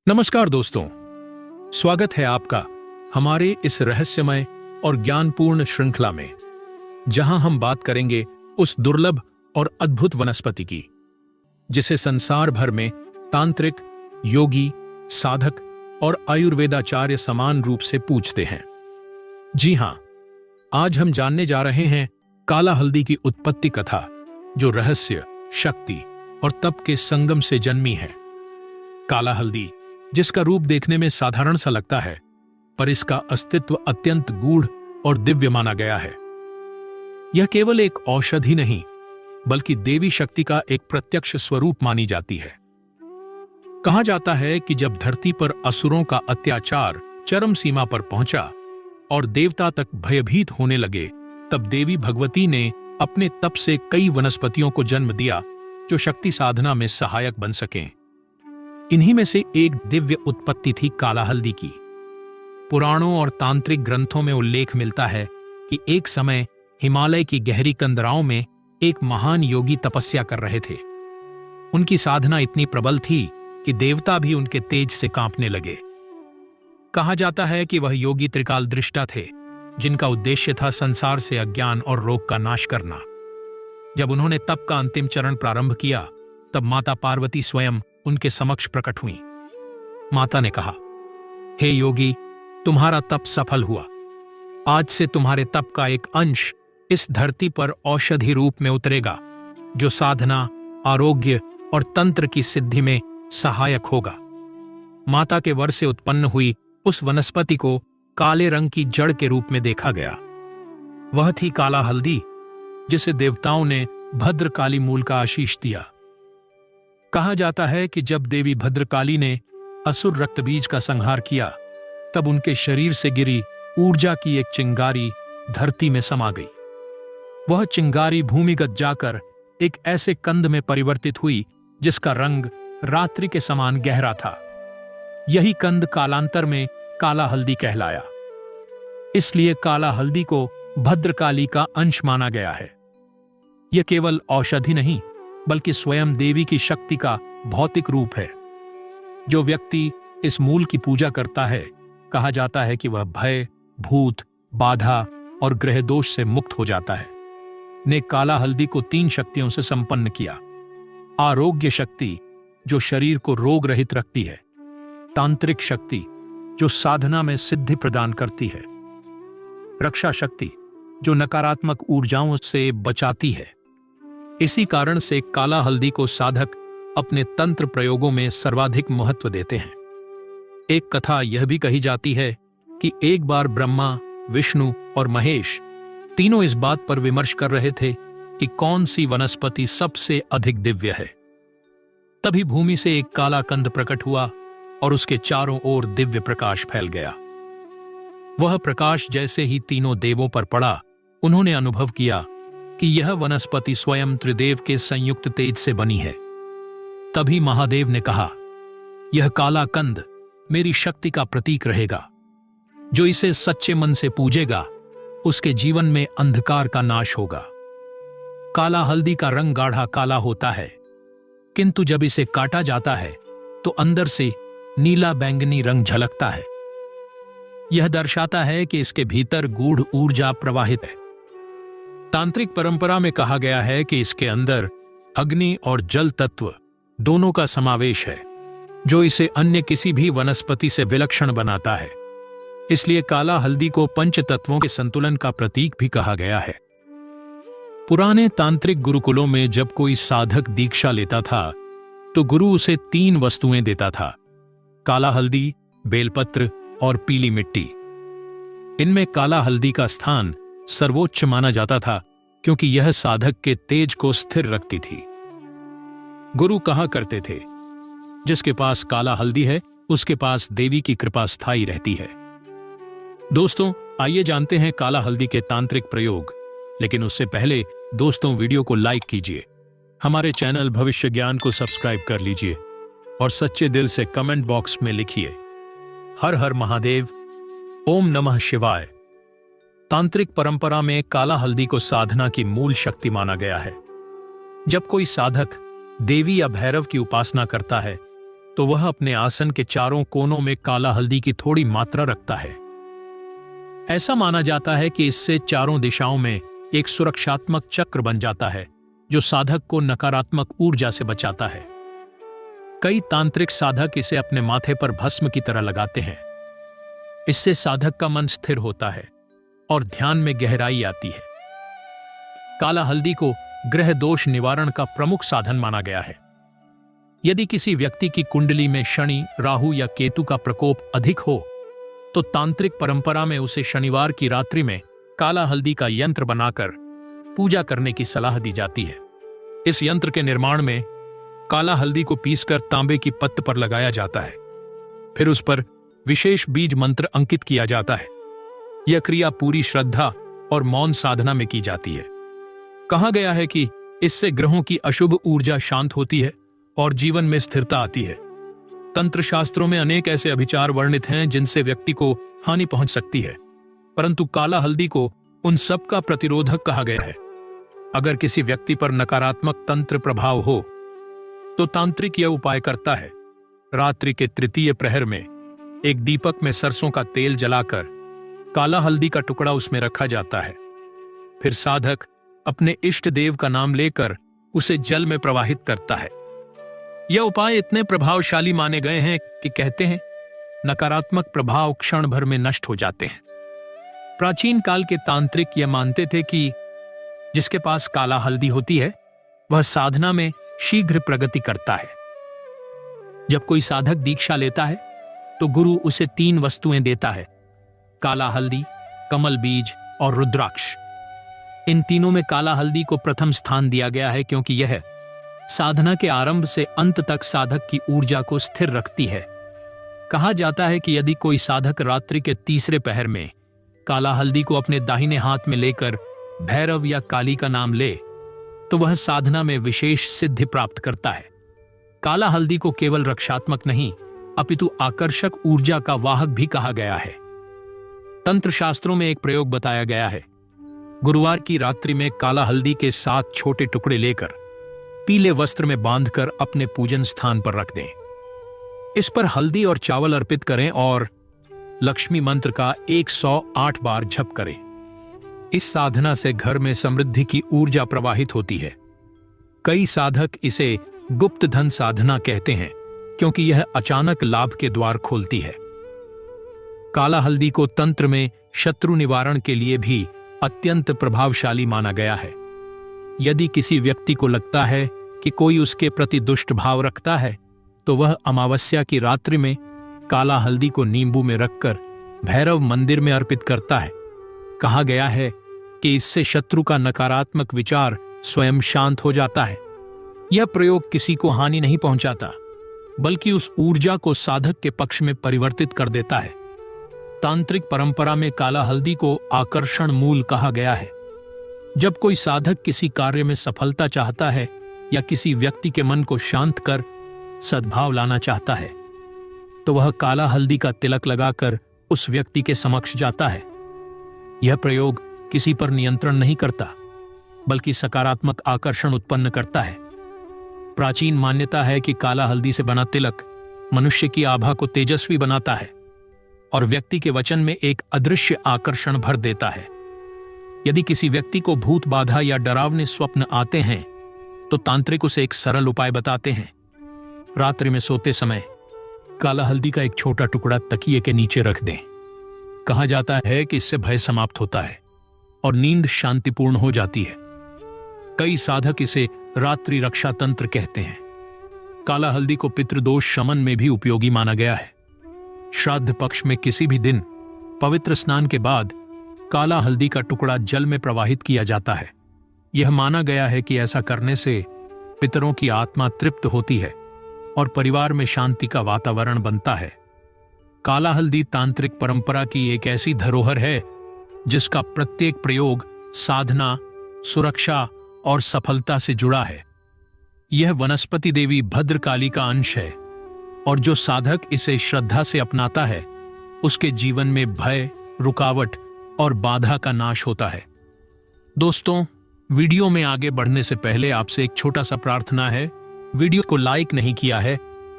नमस्कार दोस्तों, स्वागत है आपका हमारे इस रहस्यमय और ज्ञानपूर्ण श्रृंखला में, जहां हम बात करेंगे उस दुर्लभ और अद्भुत वनस्पति की जिसे संसार भर में तांत्रिक, योगी, साधक और आयुर्वेदाचार्य समान रूप से पूजते हैं। जी हां, आज हम जानने जा रहे हैं काला हल्दी की उत्पत्ति कथा, जो रहस्य, शक्ति और तप के संगम से जन्मी है। काला हल्दी, जिसका रूप देखने में साधारण सा लगता है, पर इसका अस्तित्व अत्यंत गूढ़ और दिव्य माना गया है। यह केवल एक औषधि नहीं, बल्कि देवी शक्ति का एक प्रत्यक्ष स्वरूप मानी जाती है। कहा जाता है कि जब धरती पर असुरों का अत्याचार चरम सीमा पर पहुंचा और देवता तक भयभीत होने लगे, तब देवी भगवती ने अपने तप से कई वनस्पतियों को जन्म दिया जो शक्ति साधना में सहायक बन सकें। इन्हीं में से एक दिव्य उत्पत्ति थी काला हल्दी की। पुराणों और तांत्रिक ग्रंथों में उल्लेख मिलता है कि एक समय हिमालय की गहरी कंदराओं में एक महान योगी तपस्या कर रहे थे। उनकी साधना इतनी प्रबल थी कि देवता भी उनके तेज से कांपने लगे। कहा जाता है कि वह योगी त्रिकाल दृष्टा थे, जिनका उद्देश्य था संसार से अज्ञान और रोग का नाश करना। जब उन्होंने तप का अंतिम चरण प्रारंभ किया, तब माता पार्वती स्वयं उनके समक्ष प्रकट हुई। माता ने कहा, हे योगी, तुम्हारा तप सफल हुआ। आज से तुम्हारे तप का एक अंश इस धरती पर औषधि रूप में उतरेगा, जो साधना, आरोग्य और तंत्र की सिद्धि में सहायक होगा। माता के वर से उत्पन्न हुई उस वनस्पति को काले रंग की जड़ के रूप में देखा गया। वह थी काला हल्दी, जिसे देवताओं ने भद्रकाली मूल का आशीष दिया। कहा जाता है कि जब देवी भद्रकाली ने असुर रक्तबीज का संहार किया, तब उनके शरीर से गिरी ऊर्जा की एक चिंगारी धरती में समा गई। वह चिंगारी भूमिगत जाकर एक ऐसे कंद में परिवर्तित हुई जिसका रंग रात्रि के समान गहरा था। यही कंद कालांतर में काला हल्दी कहलाया। इसलिए काला हल्दी को भद्रकाली का अंश माना गया है। यह केवल औषधि नहीं, बल्कि स्वयं देवी की शक्ति का भौतिक रूप है। जो व्यक्ति इस मूल की पूजा करता है, कहा जाता है कि वह भय, भूत, बाधा और ग्रह दोष से मुक्त हो जाता है। ने काला हल्दी को 3 शक्तियों से संपन्न किया। आरोग्य शक्ति, जो शरीर को रोग रहित रखती है। तांत्रिक शक्ति, जो साधना में सिद्धि प्रदान करती है। रक्षा शक्ति, जो नकारात्मक ऊर्जाओं से बचाती है। इसी कारण से काला हल्दी को साधक अपने तंत्र प्रयोगों में सर्वाधिक महत्व देते हैं। एक कथा यह भी कही जाती है कि एक बार ब्रह्मा, विष्णु और महेश तीनों इस बात पर विमर्श कर रहे थे कि कौन सी वनस्पति सबसे अधिक दिव्य है। तभी भूमि से एक काला कंद प्रकट हुआ और उसके चारों ओर दिव्य प्रकाश फैल गया। वह प्रकाश जैसे ही तीनों देवों पर पड़ा, उन्होंने अनुभव किया कि यह वनस्पति स्वयं त्रिदेव के संयुक्त तेज से बनी है। तभी महादेव ने कहा, यह काला कंद मेरी शक्ति का प्रतीक रहेगा। जो इसे सच्चे मन से पूजेगा, उसके जीवन में अंधकार का नाश होगा। काला हल्दी का रंग गाढ़ा काला होता है, किंतु जब इसे काटा जाता है तो अंदर से नीला बैंगनी रंग झलकता है। यह दर्शाता है कि इसके भीतर गूढ़ ऊर्जा प्रवाहित है। तांत्रिक परंपरा में कहा गया है कि इसके अंदर अग्नि और जल तत्व दोनों का समावेश है, जो इसे अन्य किसी भी वनस्पति से विलक्षण बनाता है। इसलिए काला हल्दी को पंच तत्वों के संतुलन का प्रतीक भी कहा गया है। पुराने तांत्रिक गुरुकुलों में जब कोई साधक दीक्षा लेता था, तो गुरु उसे 3 वस्तुएं देता था: काला हल्दी, बेलपत्र और पीली मिट्टी। इनमें काला हल्दी का स्थान सर्वोच्च माना जाता था, क्योंकि यह साधक के तेज को स्थिर रखती थी। गुरु कहा करते थे, जिसके पास काला हल्दी है, उसके पास देवी की कृपा स्थायी रहती है। दोस्तों, आइए जानते हैं काला हल्दी के तांत्रिक प्रयोग। लेकिन उससे पहले दोस्तों, वीडियो को लाइक कीजिए, हमारे चैनल भविष्य ज्ञान को सब्सक्राइब कर लीजिए और सच्चे दिल से कमेंट बॉक्स में लिखिए, हर हर महादेव, ओम नमः शिवाय। तांत्रिक परंपरा में काला हल्दी को साधना की मूल शक्ति माना गया है। जब कोई साधक देवी या भैरव की उपासना करता है, तो वह अपने आसन के चारों कोनों में काला हल्दी की थोड़ी मात्रा रखता है। ऐसा माना जाता है कि इससे चारों दिशाओं में एक सुरक्षात्मक चक्र बन जाता है जो साधक को नकारात्मक ऊर्जा से बचाता है। कई तांत्रिक साधक इसे अपने माथे पर भस्म की तरह लगाते हैं। इससे साधक का मन स्थिर होता है और ध्यान में गहराई आती है। काला हल्दी को ग्रह दोष निवारण का प्रमुख साधन माना गया है। यदि किसी व्यक्ति की कुंडली में शनि, राहु या केतु का प्रकोप अधिक हो तो तांत्रिक परंपरा में उसे शनिवार की रात्रि में काला हल्दी का यंत्र बनाकर पूजा करने की सलाह दी जाती है। इस यंत्र के निर्माण में काला हल्दी को पीसकर तांबे की पत्त पर लगाया जाता है। फिर उस पर विशेष बीज मंत्र अंकित किया जाता है। यह क्रिया पूरी श्रद्धा और मौन साधना में की जाती है। कहा गया है कि इससे ग्रहों की अशुभ ऊर्जा शांत होती है और जीवन में स्थिरता आती है। तंत्र शास्त्रों में अनेक ऐसे अभिचार वर्णित हैं जिनसे व्यक्ति को हानि पहुंच सकती है, परंतु काला हल्दी को उन सब का प्रतिरोधक कहा गया है। अगर किसी व्यक्ति पर नकारात्मक तंत्र प्रभाव हो तो तांत्रिक यह उपाय करता है। रात्रि के तृतीय प्रहर में एक दीपक में सरसों का तेल जलाकर काला हल्दी का टुकड़ा उसमें रखा जाता है। फिर साधक अपने इष्ट देव का नाम लेकर उसे जल में प्रवाहित करता है। यह उपाय इतने प्रभावशाली माने गए हैं कि कहते हैं नकारात्मक प्रभाव क्षण भर में नष्ट हो जाते हैं। प्राचीन काल के तांत्रिक यह मानते थे कि जिसके पास काला हल्दी होती है वह साधना में शीघ्र प्रगति करता है। जब कोई साधक दीक्षा लेता है तो गुरु उसे 3 वस्तुएं देता है: काला हल्दी, कमल बीज और रुद्राक्ष। इन तीनों में काला हल्दी को प्रथम स्थान दिया गया है क्योंकि यह साधना के आरंभ से अंत तक साधक की ऊर्जा को स्थिर रखती है। कहा जाता है कि यदि कोई साधक रात्रि के तीसरे पहर में काला हल्दी को अपने दाहिने हाथ में लेकर भैरव या काली का नाम ले तो वह साधना में विशेष सिद्धि प्राप्त करता है। काला हल्दी को केवल रक्षात्मक नहीं अपितु आकर्षक ऊर्जा का वाहक भी कहा गया है। तंत्र शास्त्रों में एक प्रयोग बताया गया है। गुरुवार की रात्रि में काला हल्दी के 7 छोटे टुकड़े लेकर पीले वस्त्र में बांधकर अपने पूजन स्थान पर रख दें। इस पर हल्दी और चावल अर्पित करें और लक्ष्मी मंत्र का 108 बार जप करें। इस साधना से घर में समृद्धि की ऊर्जा प्रवाहित होती है। कई साधक इसे गुप्त धन साधना कहते हैं क्योंकि यह अचानक लाभ के द्वार खोलती है। काला हल्दी को तंत्र में शत्रु निवारण के लिए भी अत्यंत प्रभावशाली माना गया है। यदि किसी व्यक्ति को लगता है कि कोई उसके प्रति दुष्ट भाव रखता है तो वह अमावस्या की रात्रि में काला हल्दी को नींबू में रखकर भैरव मंदिर में अर्पित करता है। कहा गया है कि इससे शत्रु का नकारात्मक विचार स्वयं शांत हो जाता है। यह प्रयोग किसी को हानि नहीं पहुंचाता बल्कि उस ऊर्जा को साधक के पक्ष में परिवर्तित कर देता है। तांत्रिक परंपरा में काला हल्दी को आकर्षण मूल कहा गया है। जब कोई साधक किसी कार्य में सफलता चाहता है या किसी व्यक्ति के मन को शांत कर सद्भाव लाना चाहता है तो वह काला हल्दी का तिलक लगाकर उस व्यक्ति के समक्ष जाता है। यह प्रयोग किसी पर नियंत्रण नहीं करता बल्कि सकारात्मक आकर्षण उत्पन्न करता है। प्राचीन मान्यता है कि काला हल्दी से बना तिलक मनुष्य की आभा को तेजस्वी बनाता है और व्यक्ति के वचन में एक अदृश्य आकर्षण भर देता है। यदि किसी व्यक्ति को भूत बाधा या डरावने स्वप्न आते हैं तो तांत्रिक उसे एक सरल उपाय बताते हैं। रात्रि में सोते समय काला हल्दी का एक छोटा टुकड़ा तकिए के नीचे रख दें। कहा जाता है कि इससे भय समाप्त होता है और नींद शांतिपूर्ण हो जाती है। कई साधक इसे रात्रि रक्षा तंत्र कहते हैं। काला हल्दी को पितृदोष शमन में भी उपयोगी माना गया है। श्राद्ध पक्ष में किसी भी दिन पवित्र स्नान के बाद काला हल्दी का टुकड़ा जल में प्रवाहित किया जाता है। यह माना गया है कि ऐसा करने से पितरों की आत्मा तृप्त होती है और परिवार में शांति का वातावरण बनता है। काला हल्दी तांत्रिक परंपरा की एक ऐसी धरोहर है जिसका प्रत्येक प्रयोग साधना, सुरक्षा और सफलता से जुड़ा है। यह वनस्पति देवी भद्रकाली का अंश है और जो साधक इसे श्रद्धा से अपनाता है उसके जीवन में भय, रुकावट और बाधा का नाश होता है। दोस्तों, वीडियो में आगे बढ़ने से पहले आपसे एक छोटा सा प्रार्थना है। वीडियो को लाइक नहीं किया है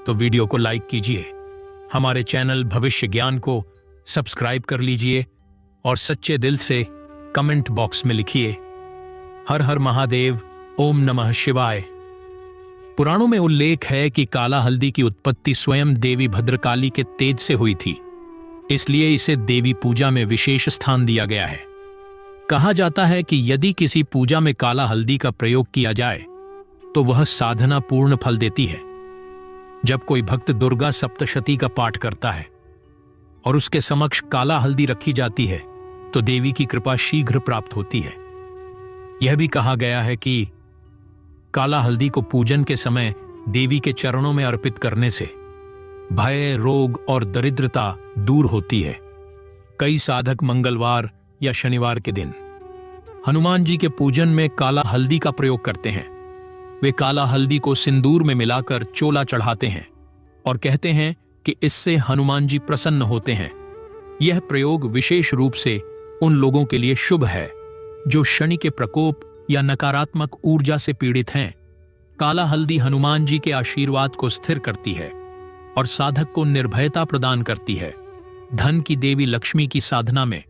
तो वीडियो को लाइक कीजिए, हमारे चैनल भविष्य ज्ञान को सब्सक्राइब कर लीजिए और सच्चे दिल से कमेंट बॉक्स में लिखिए हर हर महादेव, ओम नमः शिवाय। पुराणों में उल्लेख है कि काला हल्दी की उत्पत्ति स्वयं देवी भद्रकाली के तेज से हुई थी, इसलिए इसे देवी पूजा में विशेष स्थान दिया गया है। कहा जाता है कि यदि किसी पूजा में काला हल्दी का प्रयोग किया जाए तो वह साधना पूर्ण फल देती है। जब कोई भक्त दुर्गा सप्तशती का पाठ करता है और उसके समक्ष काला हल्दी रखी जाती है तो देवी की कृपा शीघ्र प्राप्त होती है। यह भी कहा गया है कि काला हल्दी को पूजन के समय देवी के चरणों में अर्पित करने से भय, रोग और दरिद्रता दूर होती है। कई साधक मंगलवार या शनिवार के दिन हनुमान जी के पूजन में काला हल्दी का प्रयोग करते हैं। वे काला हल्दी को सिंदूर में मिलाकर चोला चढ़ाते हैं और कहते हैं कि इससे हनुमान जी प्रसन्न होते हैं। यह प्रयोग विशेष रूप से उन लोगों के लिए शुभ है जो शनि के प्रकोप या नकारात्मक ऊर्जा से पीड़ित हैं। काला हल्दी हनुमान जी के आशीर्वाद को स्थिर करती है और साधक को निर्भयता प्रदान करती है। धन की देवी लक्ष्मी की साधना में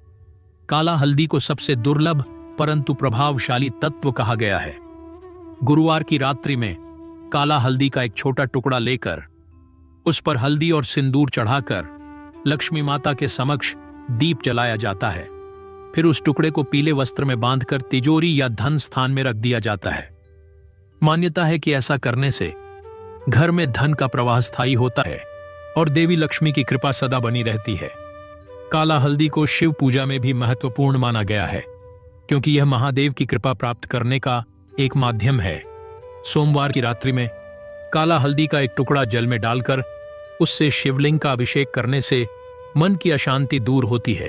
काला हल्दी को सबसे दुर्लभ परंतु प्रभावशाली तत्व कहा गया है। गुरुवार की रात्रि में काला हल्दी का एक छोटा टुकड़ा लेकर उस पर हल्दी और सिंदूर चढ़ाकर लक्ष्मी माता के समक्ष दीप जलाया जाता है। फिर उस टुकड़े को पीले वस्त्र में बांधकर तिजोरी या धन स्थान में रख दिया जाता है। मान्यता है कि ऐसा करने से घर में धन का प्रवाह स्थायी होता है और देवी लक्ष्मी की कृपा सदा बनी रहती है। काला हल्दी को शिव पूजा में भी महत्वपूर्ण माना गया है क्योंकि यह महादेव की कृपा प्राप्त करने का एक माध्यम है। सोमवार की रात्रि में काला हल्दी का एक टुकड़ा जल में डालकर उससे शिवलिंग का अभिषेक करने से मन की अशांति दूर होती है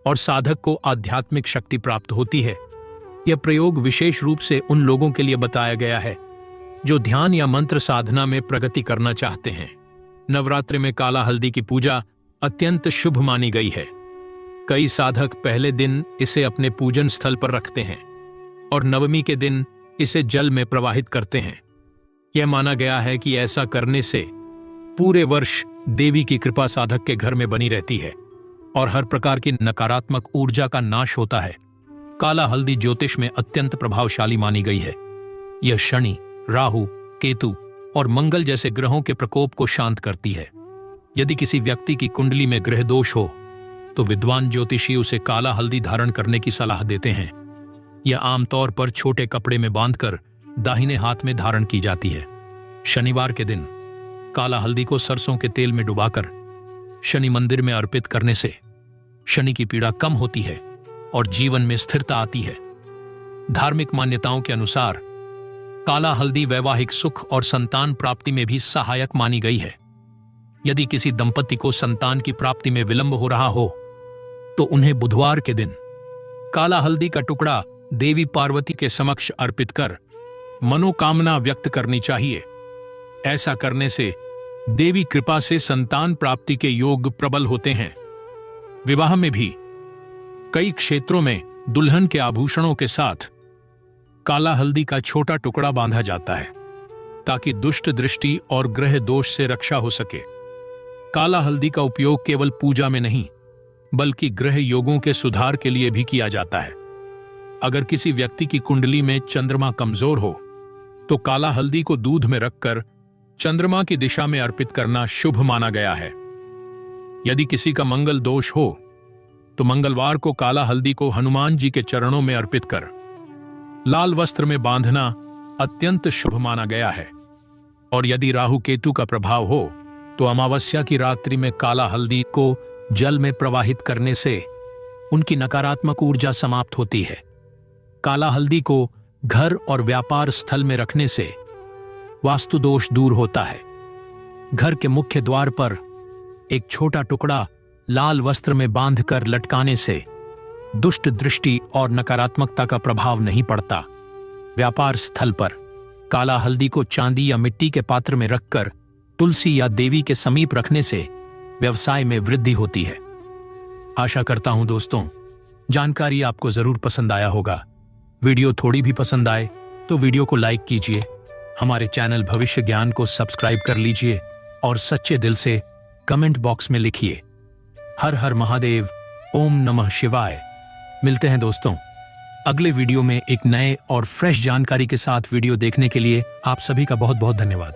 और साधक को आध्यात्मिक शक्ति प्राप्त होती है। यह प्रयोग विशेष रूप से उन लोगों के लिए बताया गया है जो ध्यान या मंत्र साधना में प्रगति करना चाहते हैं। नवरात्रि में काला हल्दी की पूजा अत्यंत शुभ मानी गई है। कई साधक पहले दिन इसे अपने पूजन स्थल पर रखते हैं और नवमी के दिन इसे जल में प्रवाहित करते हैं। यह माना गया है कि ऐसा करने से पूरे वर्ष देवी की कृपा साधक के घर में बनी रहती है और हर प्रकार की नकारात्मक ऊर्जा का नाश होता है। काला हल्दी ज्योतिष में अत्यंत प्रभावशाली मानी गई है। यह शनि, राहु, केतु और मंगल जैसे ग्रहों के प्रकोप को शांत करती है। यदि किसी व्यक्ति की कुंडली में ग्रह दोष हो तो विद्वान ज्योतिषी उसे काला हल्दी धारण करने की सलाह देते हैं। यह आमतौर पर छोटे कपड़े में बांधकर दाहिने हाथ में धारण की जाती है। शनिवार के दिन काला हल्दी को सरसों के तेल में डुबाकर शनि मंदिर में अर्पित करने से शनि की पीड़ा कम होती है और जीवन में स्थिरता आती है। धार्मिक मान्यताओं के अनुसार काला हल्दी वैवाहिक सुख और संतान प्राप्ति में भी सहायक मानी गई है। यदि किसी दंपति को संतान की प्राप्ति में विलंब हो रहा हो तो उन्हें बुधवार के दिन काला हल्दी का टुकड़ा देवी पार्वती के समक्ष अर्पित कर मनोकामना व्यक्त करनी चाहिए। ऐसा करने से देवी कृपा से संतान प्राप्ति के योग प्रबल होते हैं। विवाह में भी कई क्षेत्रों में दुल्हन के आभूषणों के साथ काला हल्दी का छोटा टुकड़ा बांधा जाता है ताकि दुष्ट दृष्टि और ग्रह दोष से रक्षा हो सके। काला हल्दी का उपयोग केवल पूजा में नहीं बल्कि ग्रह योगों के सुधार के लिए भी किया जाता है। अगर किसी व्यक्ति की कुंडली में चंद्रमा कमजोर हो तो काला हल्दी को दूध में रखकर चंद्रमा की दिशा में अर्पित करना शुभ माना गया है। यदि किसी का मंगल दोष हो तो मंगलवार को काला हल्दी को हनुमान जी के चरणों में अर्पित कर लाल वस्त्र में बांधना अत्यंत शुभ माना गया है। और यदि राहु केतु का प्रभाव हो तो अमावस्या की रात्रि में काला हल्दी को जल में प्रवाहित करने से उनकी नकारात्मक ऊर्जा समाप्त होती है। काला हल्दी को घर और व्यापार स्थल में रखने से वास्तु दोष दूर होता है। घर के मुख्य द्वार पर एक छोटा टुकड़ा लाल वस्त्र में बांधकर लटकाने से दुष्ट दृष्टि और नकारात्मकता का प्रभाव नहीं पड़ता। व्यापार स्थल पर काला हल्दी को चांदी या मिट्टी के पात्र में रखकर तुलसी या देवी के समीप रखने से व्यवसाय में वृद्धि होती है। आशा करता हूं दोस्तों, जानकारी आपको जरूर पसंद आया होगा। वीडियो थोड़ी भी पसंद आए तो वीडियो को लाइक कीजिए, हमारे चैनल भविष्य ज्ञान को सब्सक्राइब कर लीजिए और सच्चे दिल से कमेंट बॉक्स में लिखिए। हर हर महादेव, ओम नमः शिवाय। मिलते हैं दोस्तों अगले वीडियो में एक नए और फ्रेश जानकारी के साथ। वीडियो देखने के लिए आप सभी का बहुत बहुत धन्यवाद।